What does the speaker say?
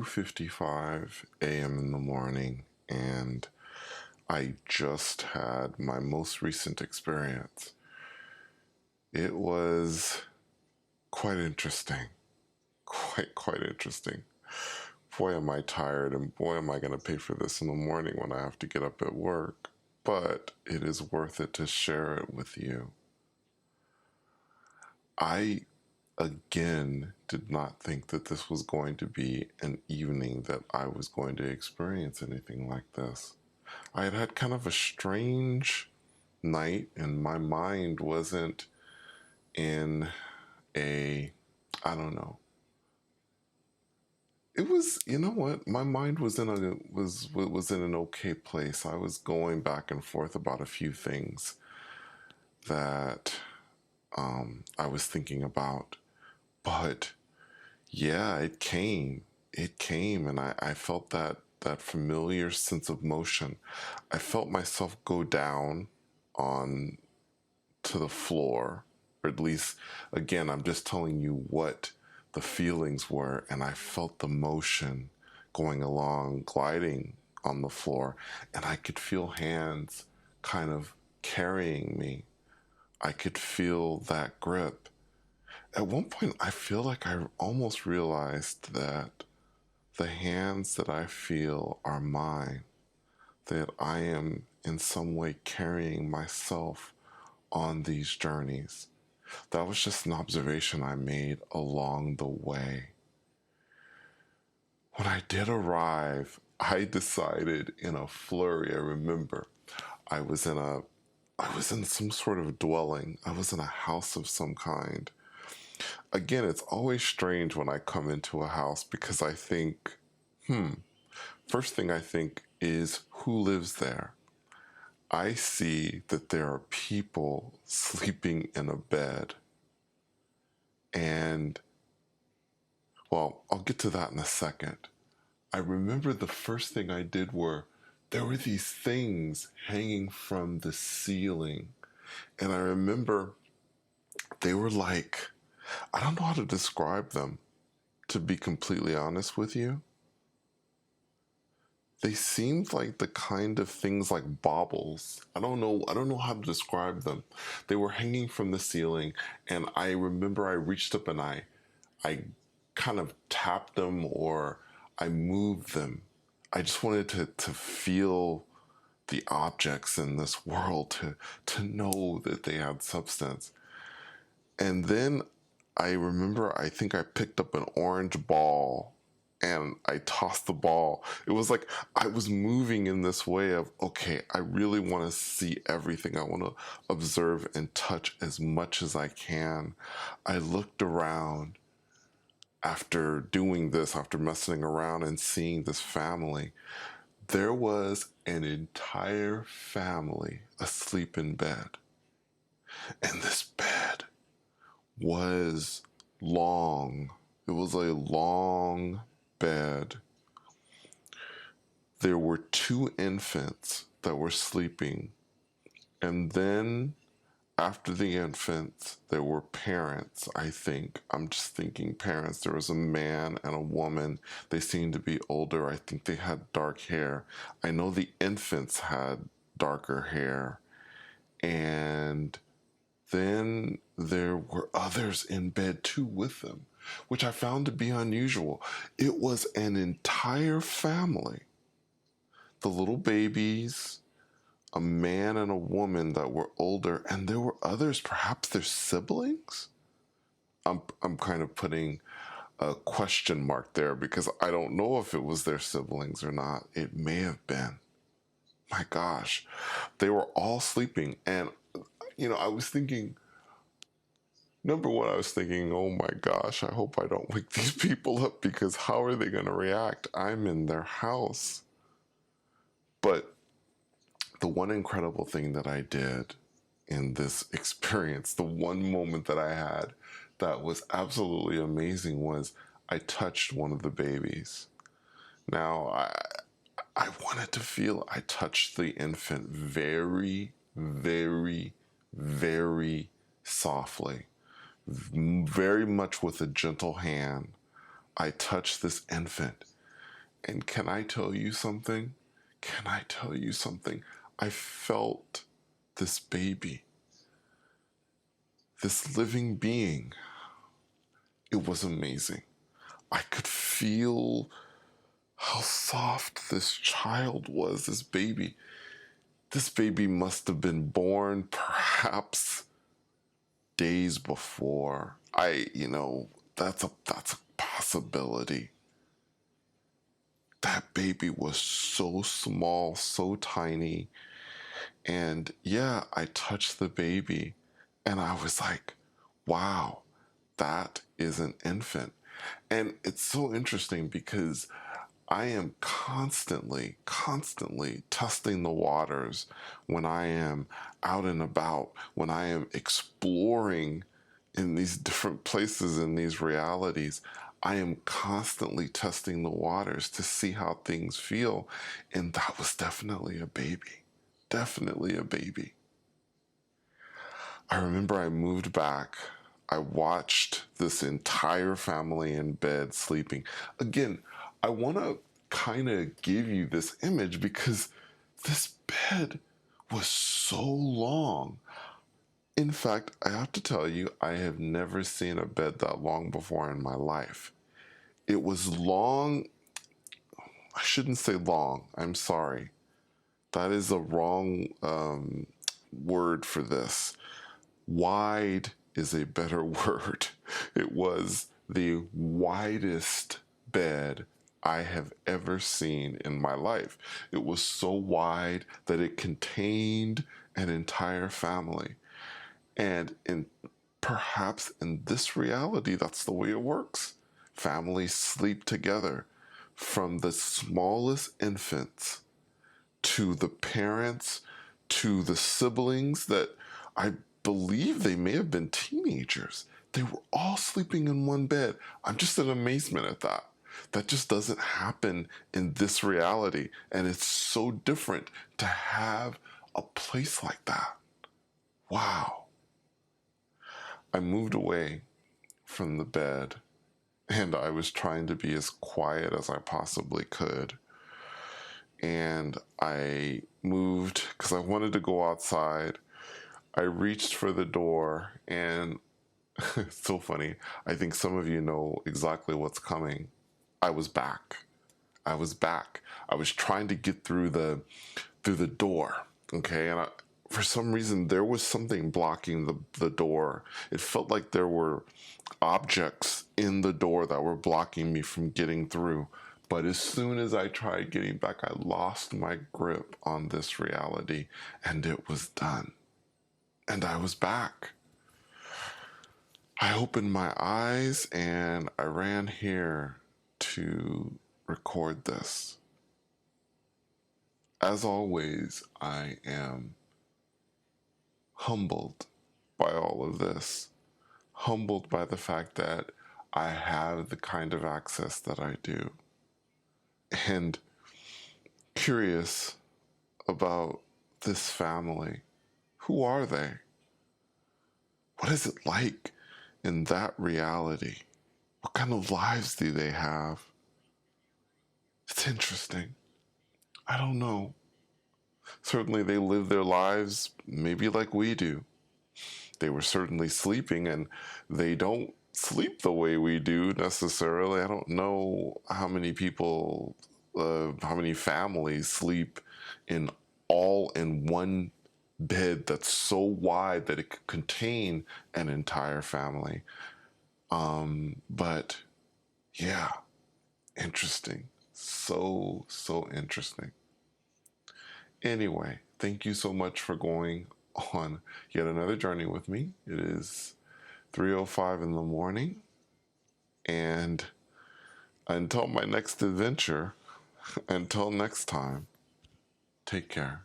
2:55 a.m. in the morning, and I just had my most recent experience. It was quite interesting. Quite interesting. Boy, am I tired, and boy, am I going to pay for this in the morning when I have to get up at work. But it is worth it to share it with you. I, again, did not think that this was going to be an evening that I was going to experience anything like this. I had had kind of a strange night, and my mind wasn't in a, I don't know. It was, you know what? My mind was in an okay place. I was going back and forth about a few things that I was thinking about, but yeah, it came. It came, and I felt that familiar sense of motion. I felt myself go down on to the floor, or at least, again, I'm just telling you what the feelings were, and I felt the motion going along, gliding on the floor, and I could feel hands kind of carrying me. I could feel that grip. At one point, I feel like I almost realized that the hands that I feel are mine, that I am in some way carrying myself on these journeys. That was just an observation I made along the way. When I did arrive, I decided in a flurry, I remember, I was in a I was in some sort of dwelling. I was in a house of some kind. Again, it's always strange when I come into a house because I think, first thing I think is who lives there? I see that there are people sleeping in a bed. And, well, I'll get to that in a second. I remember the first thing I did were there were these things hanging from the ceiling. And I remember they were like, I don't know how to describe them, to be completely honest with you. They seemed like the kind of things like baubles. I don't know how to describe them. They were hanging from the ceiling, and I remember I reached up and I kind of tapped them or I moved them. I just wanted to feel the objects in this world, to know that they had substance. And then I remember I think I picked up an orange ball and I tossed the ball. It was like I was moving in this way of, okay, I really want to see everything. I want to observe and touch as much as I can. I looked around after doing this, after messing around and seeing this family. There was an entire family asleep in bed. And this bed was long. It was a long bed. There were two infants that were sleeping. And then after the infants, there were parents, I think. I'm just thinking parents. There was a man and a woman. They seemed to be older. I think they had dark hair. I know the infants had darker hair. And then there were others in bed too with them, which I found to be unusual. It was an entire family. The little babies, a man and a woman that were older, and there were others, perhaps their siblings? I'm kind of putting a question mark there because I don't know if it was their siblings or not. It may have been. My gosh. They were all sleeping, and I was thinking, number one, I was thinking, oh my gosh, I hope I don't wake these people up because how are they going to react? I'm in their house. But the one incredible thing that I did in this experience, the one moment that I had that was absolutely amazing was I touched one of the babies. Now, I wanted to feel I touched the infant very, very, very softly, very much with a gentle hand. I touched this infant, And can I tell you something? Can I tell you something? I felt this baby, this living being. It was amazing. I could feel how soft this child was, this baby. This baby must have been born perhaps days before. That's a possibility. That baby was so small, so tiny. And yeah, I touched the baby and I was like, wow, that is an infant. And it's so interesting because I am constantly testing the waters when I am out and about, when I am exploring in these different places, in these realities. I am constantly testing the waters to see how things feel. And that was definitely a baby. Definitely a baby. I remember I moved back. I watched this entire family in bed sleeping. Again, I want to kind of give you this image because this bed was so long. In fact, I have to tell you, I have never seen a bed that long before in my life. It was long. I shouldn't say long. I'm sorry. That is a wrong word for this. Wide is a better word. It was the widest bed I have ever seen in my life. It was so wide that it contained an entire family. And perhaps in this reality, that's the way it works. Families sleep together from the smallest infants to the parents, to the siblings that I believe they may have been teenagers. They were all sleeping in one bed. I'm just in amazement at that. That just doesn't happen in this reality. And it's so different to have a place like that. Wow. I moved away from the bed and I was trying to be as quiet as I possibly could. And I moved because I wanted to go outside. I reached for the door, and it's so funny. I think some of you know exactly what's coming. I was back. I was back. I was trying to get through the door. Okay, and for some reason there was something blocking the door. It felt like there were objects in the door that were blocking me from getting through. But as soon as I tried getting back, I lost my grip on this reality and it was done. And I was back. I opened my eyes and I ran here to record this. As always, I am humbled by all of this, humbled by the fact that I have the kind of access that I do, and curious about this family. Who are they? What is it like in that reality? What kind of lives do they have? It's interesting. I don't know. Certainly they live their lives maybe like we do. They were certainly sleeping, and they don't sleep the way we do necessarily. I don't know how many people, how many families sleep in all in one bed that's so wide that it could contain an entire family. But yeah, interesting. So interesting. Anyway, thank you so much for going on yet another journey with me. It is 3:05 in the morning, and until my next adventure, until next time, take care.